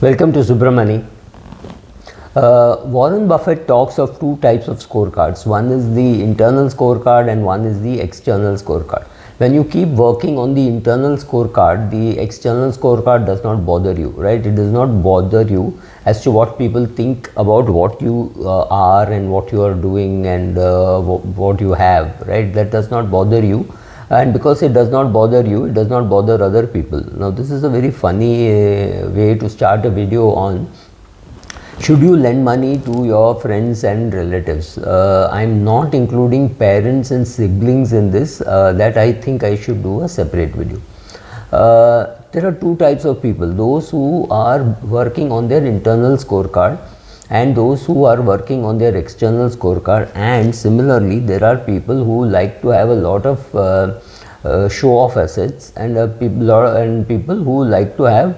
Welcome to Subramani. Warren Buffett talks of two types of scorecards. One is the internal scorecard and one is the external scorecard. When you keep working on the internal scorecard, the external scorecard does not bother you, right? It does not bother you as to what people think about what you are and what you are doing and what you have, right? That does not bother you. And because it does not bother you, it does not bother other people. Now this is a very funny way to start a video on should you lend money to your friends and relatives. I'm not including parents and siblings in this, that I think I should do a separate video. There are two types of people, those who are working on their internal scorecard and those who are working on their external scorecard, and similarly there are people who like to have a lot of show off assets and people who like to have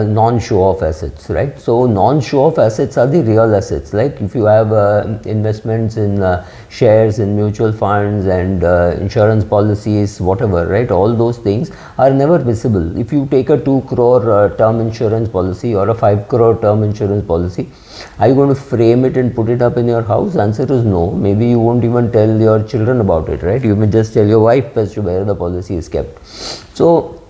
non show off assets, right? So non show off assets are the real assets, like if you have investments in shares in mutual funds and insurance policies, whatever, right? All those things are never visible. If you take a 2 crore term insurance policy or a 5 crore term insurance policy, are you going to frame it and put it up in your house? Answer is no. Maybe you won't even tell your children about it, right? You may just tell your wife as to where the policy is kept. So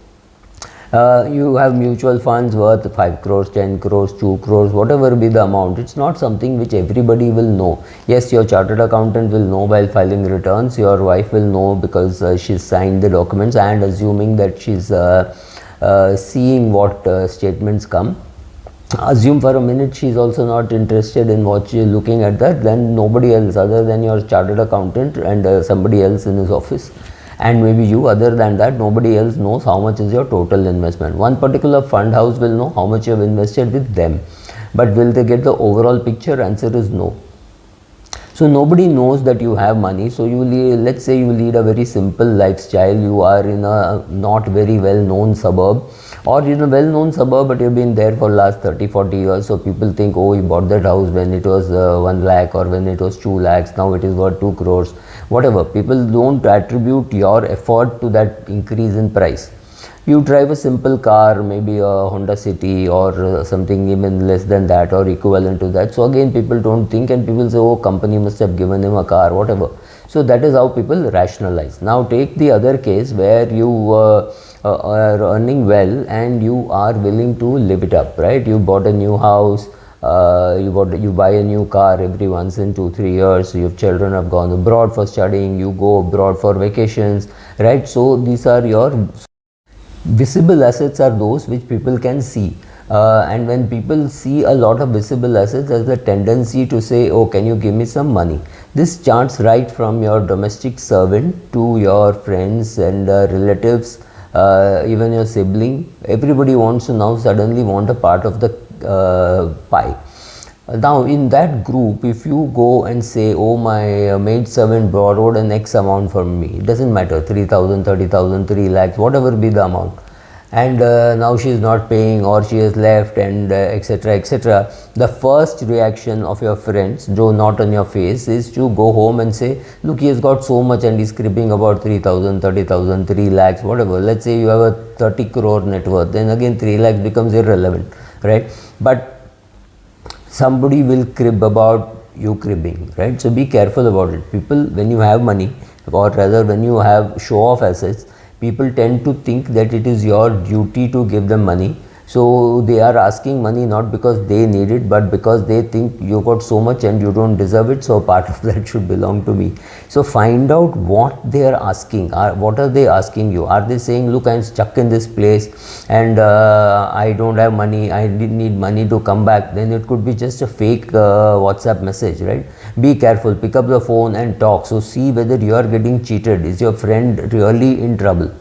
you have mutual funds worth 5 crores, 10 crores, 2 crores, whatever be the amount. It's not something which everybody will know. Yes, your chartered accountant will know while filing returns. Your wife will know because she's signed the documents and assuming that she's seeing what statements come. Assume for a minute she's also not interested in what she's looking at that, then nobody else other than your chartered accountant and somebody else in his office and maybe you, other than that nobody else knows how much is your total investment. One particular fund house will know how much you have invested with them, but will they get the overall picture? Answer is no. So nobody knows that you have money. So you let's say you lead a very simple lifestyle. You are in a not very well known suburb, or in a well known suburb but you've been there for last 30-40 years. So people think, oh, you bought that house when it was 1 lakh or when it was 2 lakhs, now it is worth 2 crores, whatever. People don't attribute your effort to that increase in price. You drive a simple car, maybe a Honda City or something even less than that or equivalent to that. So again, people don't think and people say, oh, company must have given him a car, whatever. So that is how people rationalize. Now take the other case where you are earning well and you are willing to live it up, right? You bought a new house, you buy a new car every once in 2-3 years. So your children have gone abroad for studying, you go abroad for vacations, right? So these are your visible assets, are those which people can see. And when people see a lot of visible assets, there's a tendency to say, oh, can you give me some money? This charts right from your domestic servant to your friends and relatives, even your sibling. Everybody wants to now suddenly want a part of the pie. Now in that group, if you go and say, oh, my maid servant borrowed an X amount from me, it doesn't matter, 3,000, 30,000, 3 lakhs, whatever be the amount, and now she is not paying or she has left and etc., etc. The first reaction of your friends, though not on your face, is to go home and say, look, he has got so much and he's cribbing about 3,000, 30,000, 3 lakhs, whatever. Let's say you have a 30 crore net worth, then again 3 lakhs becomes irrelevant, right? But somebody will crib about you cribbing, right? So be careful about it. People, when you have money, or rather when you have show off assets, people tend to think that it is your duty to give them money. So they are asking money not because they need it, but because they think you got so much and you don't deserve it, so part of that should belong to me. So find out what they are asking. What are they asking you? Are they saying, look, I'm stuck in this place and I don't have money, I need money to come back? Then it could be just a fake WhatsApp message, right? Be careful, pick up the phone and talk. So see whether you are getting cheated. Is your friend really in trouble?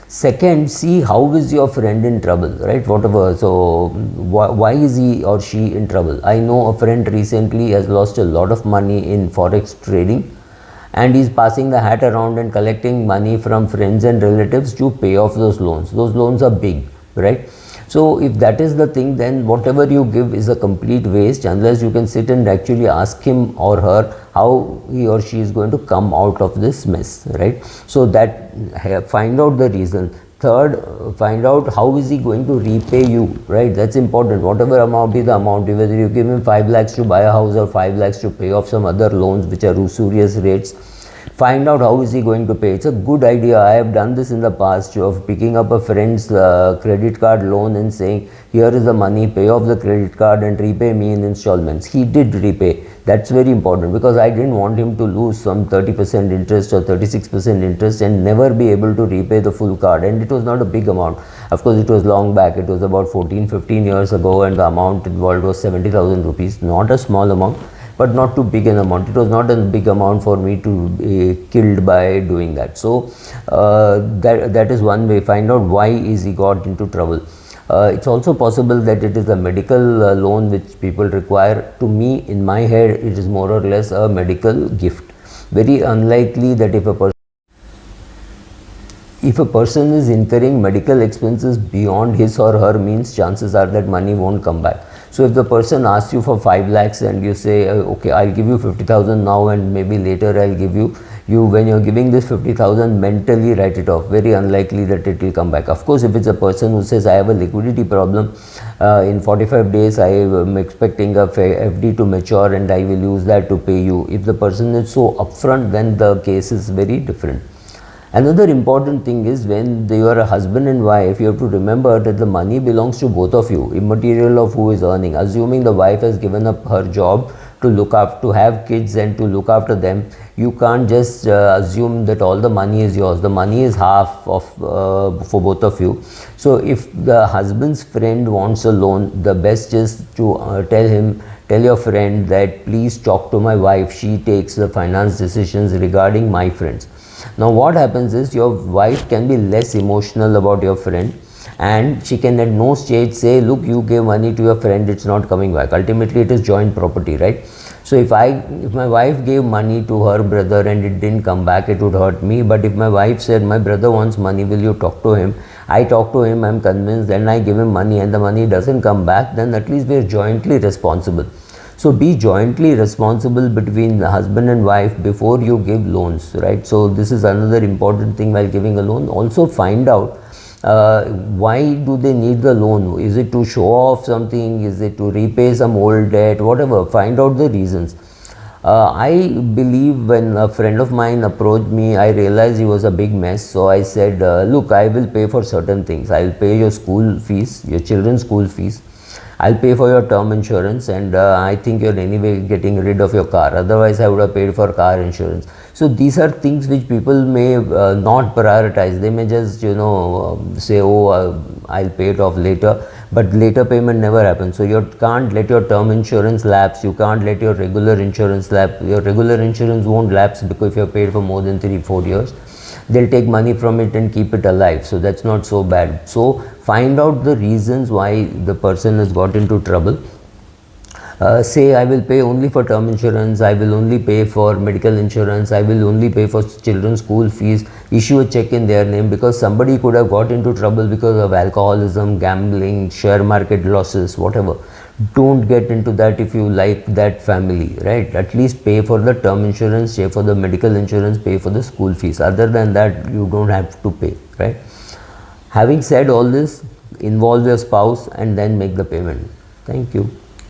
Second, see how is your friend in trouble, right? Whatever. So why is he or she in trouble? I know a friend recently has lost a lot of money in forex trading and he's passing the hat around and collecting money from friends and relatives to pay off those loans. Those loans are big, right? So if that is the thing, then whatever you give is a complete waste unless you can sit and actually ask him or her how he or she is going to come out of this mess, right? So that find out the reason. Third, find out how is he going to repay you, right? That's important. Whatever amount be the amount, whether you give him 5 lakhs to buy a house or 5 lakhs to pay off some other loans which are usurious rates, find out how is he going to pay. It's a good idea. I have done this in the past of picking up a friend's credit card loan and saying, here is the money, pay off the credit card and repay me in installments. He did repay. That's very important, because I didn't want him to lose some 30% interest or 36% interest and never be able to repay the full card. And it was not a big amount. Of course, it was long back. It was about 14-15 years ago, and the amount involved was 70,000 rupees. Not a small amount, but not too big an amount. It was not a big amount for me to be killed by doing that. So that is one way. Find out why is he got into trouble. It's also possible that it is a medical loan which people require. To me, in my head, it is more or less a medical gift. Very unlikely that if a person is incurring medical expenses beyond his or her means, chances are that money won't come back. So if the person asks you for 5 lakhs and you say, okay, I'll give you 50,000 now and maybe later I'll give you, when you're giving this 50,000, mentally write it off. Very unlikely that it will come back. Of course, if it's a person who says, I have a liquidity problem, in 45 days I am expecting a FD to mature and I will use that to pay you. If the person is so upfront, then the case is very different. Another important thing is, when you are a husband and wife, you have to remember that the money belongs to both of you, immaterial of who is earning. Assuming the wife has given up her job to look after, to have kids and to look after them, you can't just assume that all the money is yours. The money is half of for both of you. So if the husband's friend wants a loan, the best is to tell your friend that please talk to my wife. She takes the finance decisions regarding my friends. Now what happens is, your wife can be less emotional about your friend, and she can at no stage say, look, you gave money to your friend, it's not coming back. Ultimately it is joint property, right? So if my wife gave money to her brother and it didn't come back, it would hurt me. But if my wife said, my brother wants money, will you talk to him? I talk to him, I'm convinced, and I give him money and the money doesn't come back, then at least we are jointly responsible. So be jointly responsible between the husband and wife before you give loans, right? So this is another important thing while giving a loan. Also find out why do they need the loan? Is it to show off something? Is it to repay some old debt? Whatever, find out the reasons. I believe when a friend of mine approached me, I realized he was a big mess. So I said, look, I will pay for certain things. I will pay your school fees, your children's school fees. I'll pay for your term insurance, and I think you're anyway getting rid of your car. Otherwise, I would have paid for car insurance. So these are things which people may not prioritize. They may just, say, oh, I'll pay it off later. But later payment never happens. So you can't let your term insurance lapse. You can't let your regular insurance lapse. Your regular insurance won't lapse because if you're paid for more than 3-4 years. They'll take money from it and keep it alive. So that's not so bad. So find out the reasons why the person has got into trouble. Say, I will pay only for term insurance, I will only pay for medical insurance, I will only pay for children's school fees. Issue a check in their name, because somebody could have got into trouble because of alcoholism, gambling, share market losses, whatever. Don't get into that if you like that family, right? At least pay for the term insurance, pay for the medical insurance, pay for the school fees. Other than that, you don't have to pay, right? Having said all this, involve your spouse and then make the payment. Thank you.